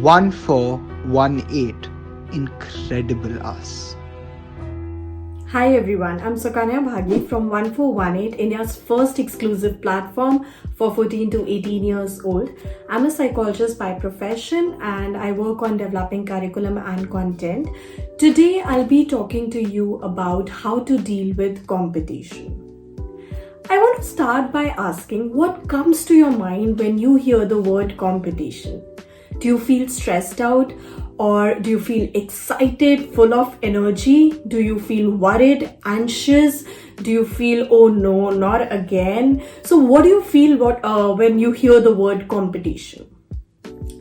1418. Incredible us. Hi everyone, I'm Sukanya Bhagi from 1418, India's first exclusive platform for 14 to 18 years old. I'm a psychologist by profession and I work on developing curriculum and content. Today I'll be talking to you about how to deal with competition. I want to start by asking what comes to your mind when you hear the word competition. Do you feel stressed out? Or do you feel excited, full of energy? Do you feel worried, anxious? Do you feel, oh no, not again? So what do you feel when you hear the word competition?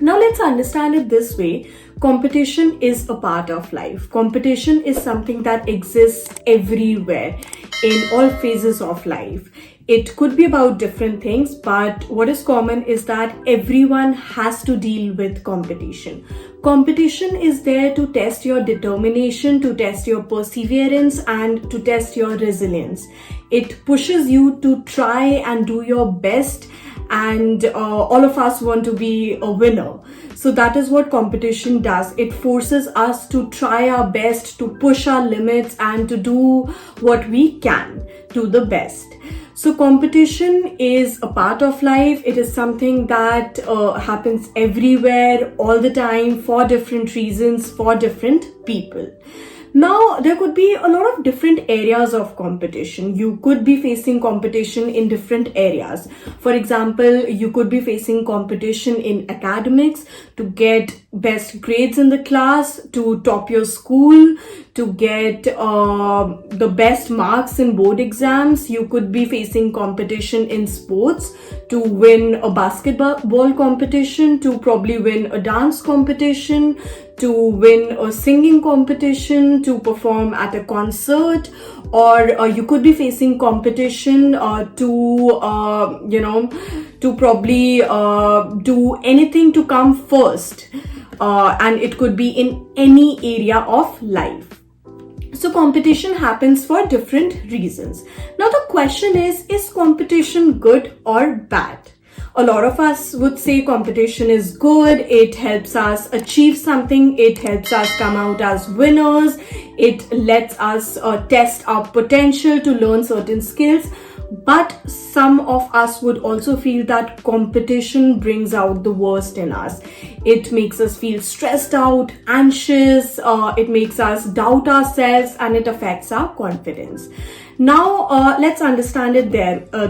Now let's understand it this way. Competition is a part of life. Competition is something that exists everywhere in all phases of life. It could be about different things, but what is common is that everyone has to deal with competition. Competition is there to test your determination, to test your perseverance, and to test your resilience. It pushes you to try and do your best, and all of us want to be a winner. So that is what competition does. It forces us to try our best, to push our limits, and to do what we can to the best. So competition is a part of life. It is something that happens everywhere, all the time, for different reasons, for different people. Now, there could be a lot of different areas of competition. You could be facing competition in different areas. For example, you could be facing competition in academics to get best grades in the class, to top your school, to get the best marks in board exams. You could be facing competition in sports to win a basketball competition, to probably win a dance competition, to win a singing competition, to perform at a concert, or you could be facing competition to probably do anything to come first, and it could be in any area of life. So competition happens for different reasons. Now the question is competition good or bad? A lot of us would say competition is good. It helps us achieve something. It helps us come out as winners. It lets us test our potential to learn certain skills. But some of us would also feel that competition brings out the worst in us. It makes us feel stressed out, anxious, it makes us doubt ourselves, and it affects our confidence. Now, let's understand it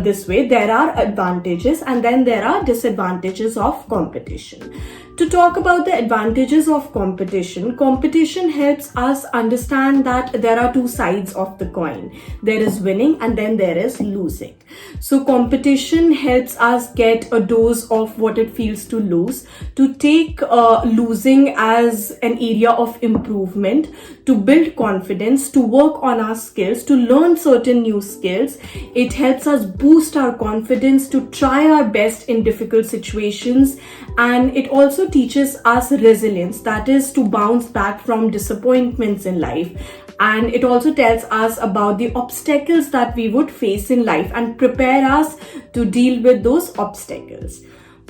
this way. There are advantages and then there are disadvantages of competition. To talk about the advantages of competition, competition helps us understand that there are two sides of the coin. There is winning and then there is losing. So competition helps us get a dose of what it feels to lose, to take losing as an area of improvement, to build confidence, to work on our skills, to learn certain new skills. It helps us boost our confidence, to try our best in difficult situations, and it also teaches us resilience, that is to bounce back from disappointments in life. And it also tells us about the obstacles that we would face in life and prepare us to deal with those obstacles.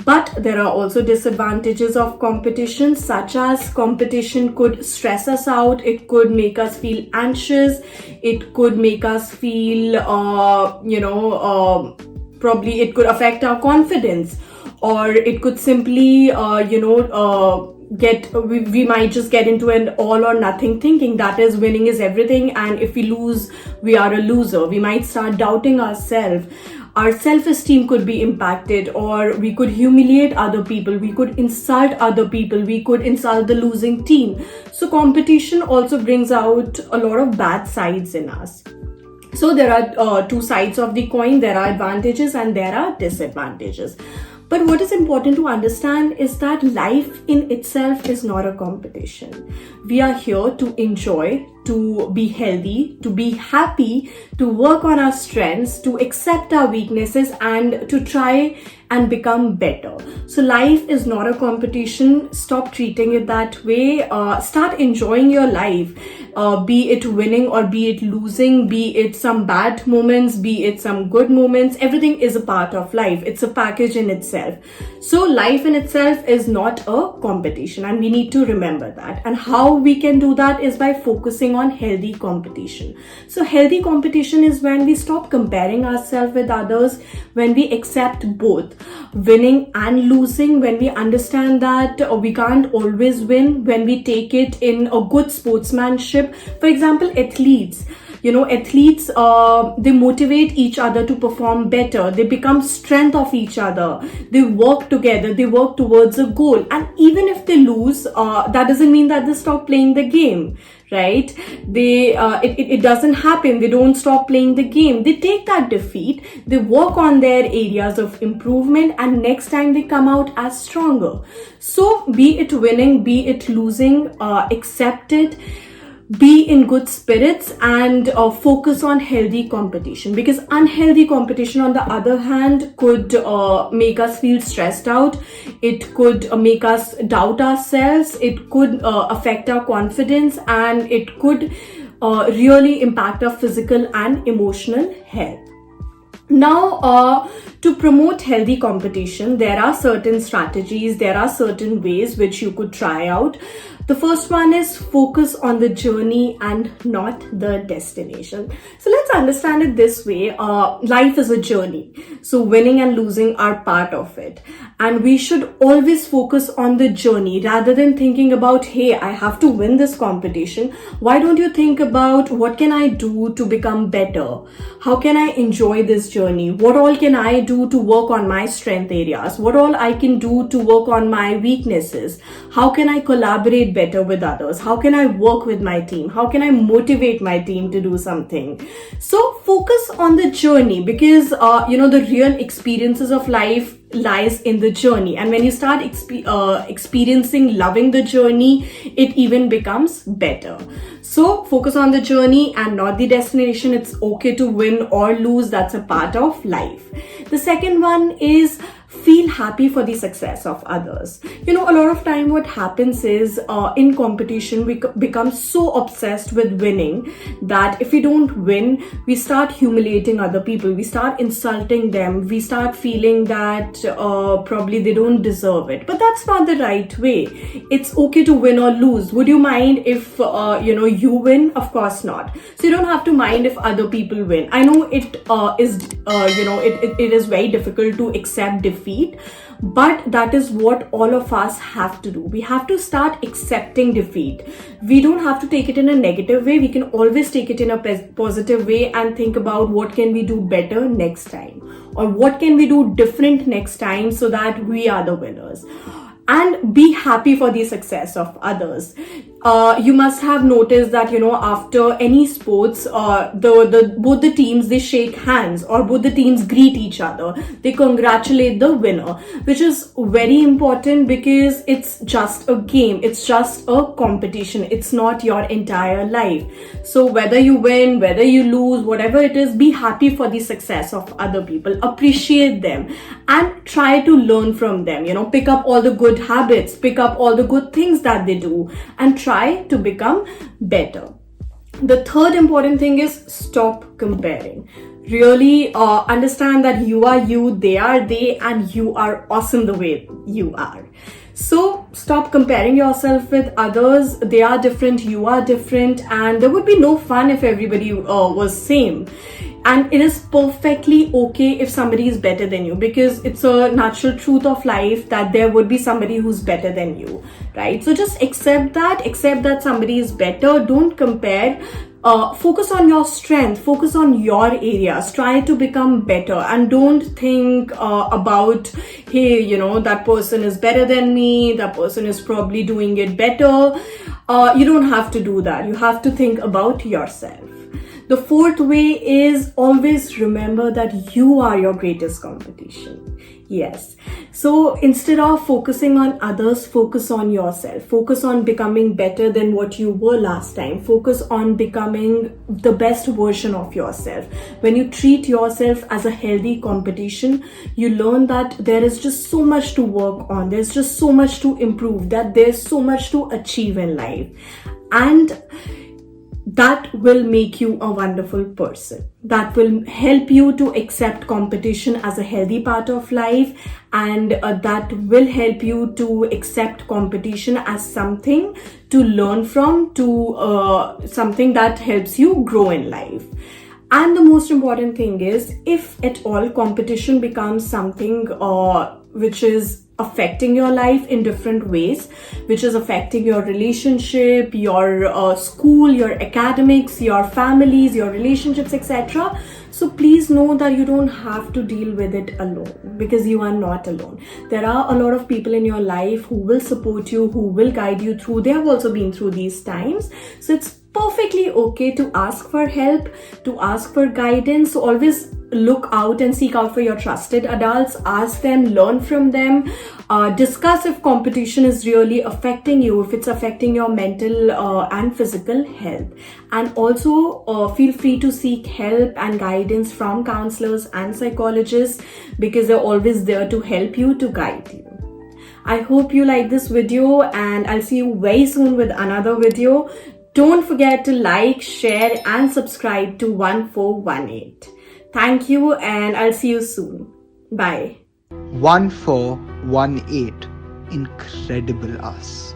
But there are also disadvantages of competition, such as competition could stress us out, it could make us feel anxious, it could make us feel, probably it could affect our confidence, or it could simply, we might just get into an all or nothing thinking, that is winning is everything, and if we lose, we are a loser. We might start doubting ourselves. Our self-esteem could be impacted, or we could humiliate other people, we could insult other people, we could insult the losing team. So competition also brings out a lot of bad sides in us. So there are two sides of the coin. There are advantages and there are disadvantages. But what is important to understand is that life in itself is not a competition. We are here to enjoy, to be healthy, to be happy, to work on our strengths, to accept our weaknesses, and to try and become better. So life is not a competition. Stop treating it that way. Start enjoying your life, be it winning or be it losing, be it some bad moments, be it some good moments. Everything is a part of life. It's a package in itself. So life in itself is not a competition, and we need to remember that. And how we can do that is by focusing on healthy competition. So healthy competition is when we stop comparing ourselves with others, when we accept both winning and losing, when we understand that we can't always win, when we take it in a good sportsmanship. For example, athletes, they motivate each other to perform better. They become strength of each other. They work together. They work towards a goal. And even if they lose, that doesn't mean that they stop playing the game, right? It doesn't happen. They don't stop playing the game. They take that defeat. They work on their areas of improvement, and next time they come out as stronger. So be it winning, be it losing, accept it. Be in good spirits and focus on healthy competition, because unhealthy competition, on the other hand, could make us feel stressed out. It could make us doubt ourselves. It could affect our confidence, and it could really impact our physical and emotional health. Now, to promote healthy competition, there are certain strategies, there are certain ways which you could try out. The first one is focus on the journey and not the destination. So let's understand it this way. Life is a journey. So winning and losing are part of it. And we should always focus on the journey rather than thinking about, hey, I have to win this competition. Why don't you think about what can I do to become better? How can I enjoy this journey? What all can I do to work on my strength areas? What all I can do to work on my weaknesses? How can I collaborate better with others? How can I work with my team? How can I motivate my team to do something? So focus on the journey, because the real experiences of life lies in the journey. And when you start experiencing loving the journey, it even becomes better. So focus on the journey and not the destination. It's okay to win or lose. That's a part of life. The second one is feel happy for the success of others. A lot of time what happens is in competition, we become so obsessed with winning that if we don't win, we start humiliating other people. We start insulting them. We start feeling that probably they don't deserve it. But that's not the right way. It's okay to win or lose. Would you mind if, you win? Of course not. So you don't have to mind if other people win. I know it is very difficult to accept defeat, but that is what all of us have to do. We have to start accepting defeat. We don't have to take it in a negative way. We can always take it in a positive way and think about what can we do better next time, or what can we do different next time so that we are the winners. And be happy for the success of others. You must have noticed that, after any sports, both the teams, they shake hands, or both the teams greet each other. They congratulate the winner, which is very important because it's just a game. It's just a competition. It's not your entire life. So whether you win, whether you lose, whatever it is, be happy for the success of other people. Appreciate them and try to learn from them. Pick up all the good habits, pick up all the good things that they do, and try to become better. The third important thing is stop comparing. Really understand that you are you, they are they, and you are awesome the way you are. So stop comparing yourself with others. They are different, you are different, and there would be no fun if everybody was same. And it is perfectly okay if somebody is better than you, because it's a natural truth of life that there would be somebody who's better than you, right? So just accept that somebody is better. Don't compare. Focus on your strength, focus on your areas, try to become better, and don't think about, hey, that person is better than me, that person is probably doing it better. You don't have to do that. You have to think about yourself. The fourth way is always remember that you are your greatest competition. Yes. So instead of focusing on others, focus on yourself. Focus on becoming better than what you were last time. Focus on becoming the best version of yourself. When you treat yourself as a healthy competition, you learn that there is just so much to work on. There's just so much to improve, that there's so much to achieve in life. And that will make you a wonderful person. That will help you to accept competition as a healthy part of life, and that will help you to accept competition as something to learn from, to something that helps you grow in life. And the most important thing is, if at all competition becomes something which is affecting your life in different ways, which is affecting your relationship, your school, your academics, your families, your relationships, etc. So please know that you don't have to deal with it alone, because you are not alone. There are a lot of people in your life who will support you, who will guide you through. They have also been through these times. So it's perfectly okay to ask for help, to ask for guidance. So always look out and seek out for your trusted adults. Ask them, learn from them, discuss if competition is really affecting you, if it's affecting your mental and physical health. And also feel free to seek help and guidance from counselors and psychologists, because they're always there to help you, to guide you. I hope you like this video, and I'll see you very soon with another video. Don't forget to like, share and subscribe to 1418. Thank you, and I'll see you soon. Bye. 1418. Incredible Us.